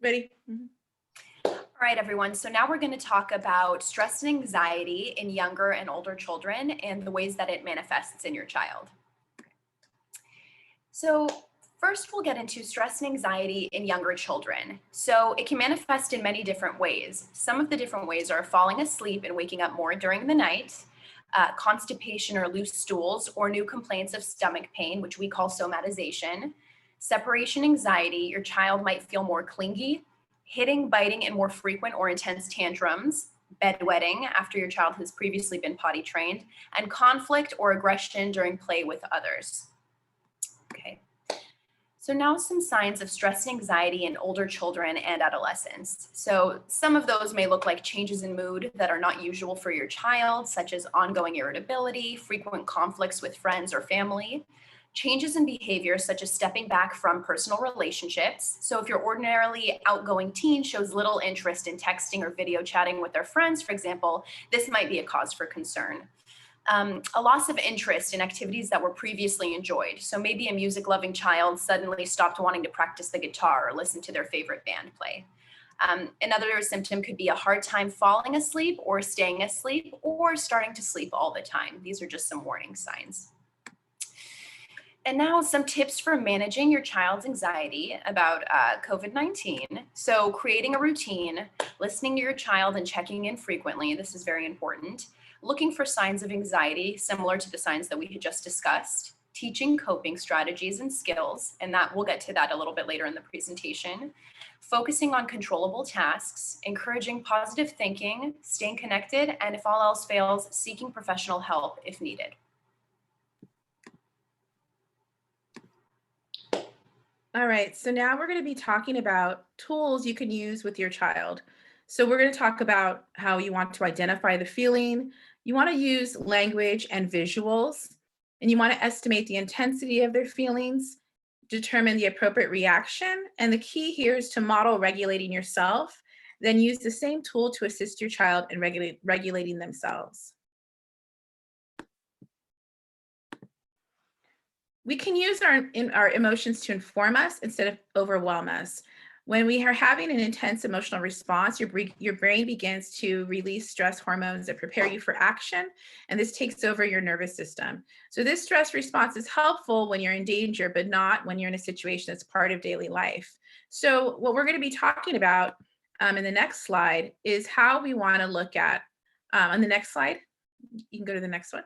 Ready? All right, everyone. So now we're going to talk about stress and anxiety in younger and older children and the ways that it manifests in your child. So first we'll get into stress and anxiety in younger children. So it can manifest in many different ways. Some of the different ways are falling asleep and waking up more during the night, constipation or loose stools, or new complaints of stomach pain, which we call somatization. Separation anxiety, your child might feel more clingy, hitting, biting, and more frequent or intense tantrums, bedwetting after your child has previously been potty trained, and conflict or aggression during play with others. Okay. So now some signs of stress and anxiety in older children and adolescents. So some of those may look like changes in mood that are not usual for your child, such as ongoing irritability, frequent conflicts with friends or family, changes in behavior such as stepping back from personal relationships. So if your ordinarily outgoing teen shows little interest in texting or video chatting with their friends, for example, this might be a cause for concern. A loss of interest in activities that were previously enjoyed. So maybe a music loving child suddenly stopped wanting to practice the guitar or listen to their favorite band play. Another symptom could be a hard time falling asleep or staying asleep or starting to sleep all the time. These are just some warning signs. And now some tips for managing your child's anxiety about COVID-19. So creating a routine, listening to your child and checking in frequently. This is very important. Looking for signs of anxiety, similar to the signs that we had just discussed. Teaching coping strategies and skills, and that we'll get to that a little bit later in the presentation. Focusing on controllable tasks, encouraging positive thinking, staying connected, and if all else fails, seeking professional help if needed. All right, so now we're going to be talking about tools you can use with your child. So we're going to talk about how you want to identify the feeling. You want to use language and visuals, and you want to estimate the intensity of their feelings, determine the appropriate reaction. And the key here is to model regulating yourself, then use the same tool to assist your child in regulating themselves. We can use our emotions to inform us instead of overwhelm us. When we are having an intense emotional response, your brain begins to release stress hormones that prepare you for action, and this takes over your nervous system. So this stress response is helpful when you're in danger, but not when you're in a situation that's part of daily life. So what we're going to be talking about in the next slide is how we want to look at, on the next slide, you can go to the next one.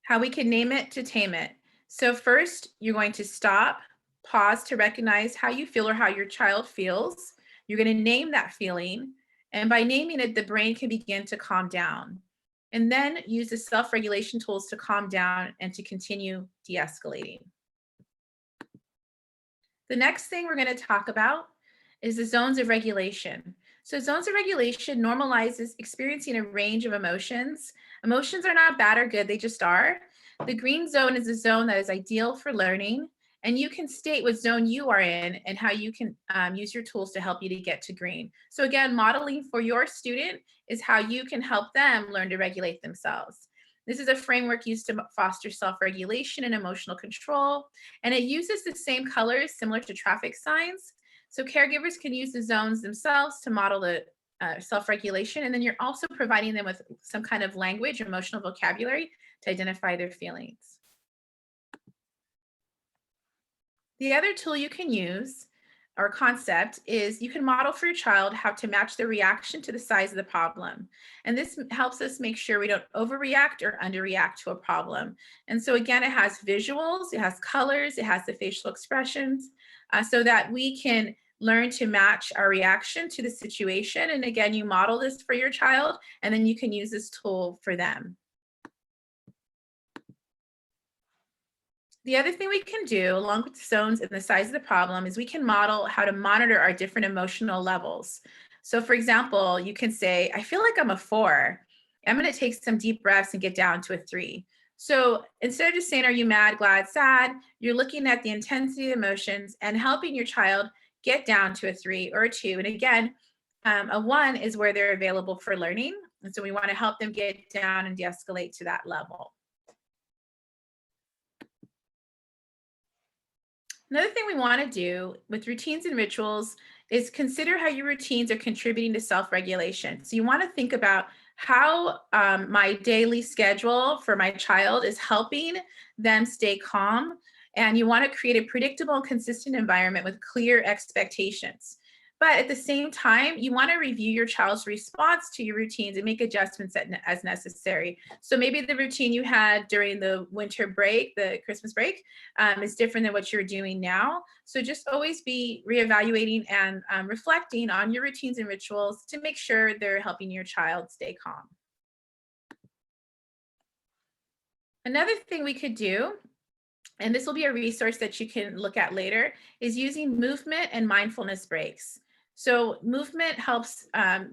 How we can name it to tame it. So first, you're going to stop, pause to recognize how you feel or how your child feels. You're going to name that feeling. And by naming it, the brain can begin to calm down. And then use the self-regulation tools to calm down and to continue de-escalating. The next thing we're going to talk about is the zones of regulation. So zones of regulation normalizes experiencing a range of emotions. Emotions are not bad or good, they just are. The green zone is a zone that is ideal for learning, and you can state what zone you are in and how you can use your tools to help you to get to green. So again, modeling for your student is how you can help them learn to regulate themselves. This is a framework used to foster self-regulation and emotional control, and it uses the same colors similar to traffic signs. So caregivers can use the zones themselves to model the self-regulation, and then you're also providing them with some kind of language, emotional vocabulary to identify their feelings. The other tool you can use or concept is you can model for your child how to match their reaction to the size of the problem. And this helps us make sure we don't overreact or underreact to a problem. And so again, it has visuals, it has colors, it has the facial expressions, so that we can learn to match our reaction to the situation. And again, you model this for your child, and then you can use this tool for them. The other thing we can do, along with zones and the size of the problem, is we can model how to monitor our different emotional levels. So for example, you can say, I feel like I'm a 4. I'm going to take some deep breaths and get down to a 3. So instead of just saying, are you mad, glad, sad, you're looking at the intensity of emotions and helping your child get down to a 3 or a 2. And again, a 1 is where they're available for learning. And so we want to help them get down and de-escalate to that level. Another thing we want to do with routines and rituals is consider how your routines are contributing to self regulation. So you want to think about how my daily schedule for my child is helping them stay calm. And you want to create a predictable and consistent environment with clear expectations. But at the same time, you want to review your child's response to your routines and make adjustments as necessary. So maybe the routine you had during the winter break, the Christmas break, is different than what you're doing now. So just always be reevaluating and reflecting on your routines and rituals to make sure they're helping your child stay calm. Another thing we could do, and this will be a resource that you can look at later, is using movement and mindfulness breaks. So movement helps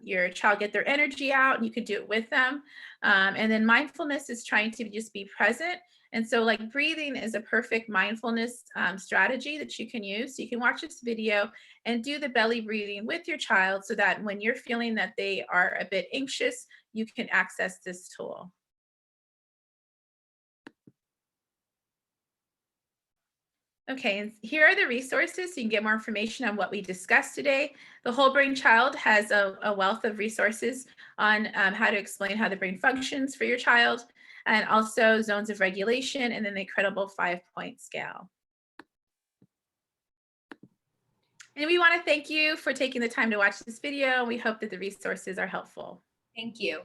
your child get their energy out, and you can do it with them. And then mindfulness is trying to just be present. And so, like breathing is a perfect mindfulness strategy that you can use. So you can watch this video and do the belly breathing with your child so that when you're feeling that they are a bit anxious, you can access this tool. Okay, and here are the resources so you can get more information on what we discussed today. The Whole Brain Child has a wealth of resources on how to explain how the brain functions for your child, and also zones of regulation, and then the incredible 5-point scale. And we want to thank you for taking the time to watch this video. We hope that the resources are helpful. Thank you.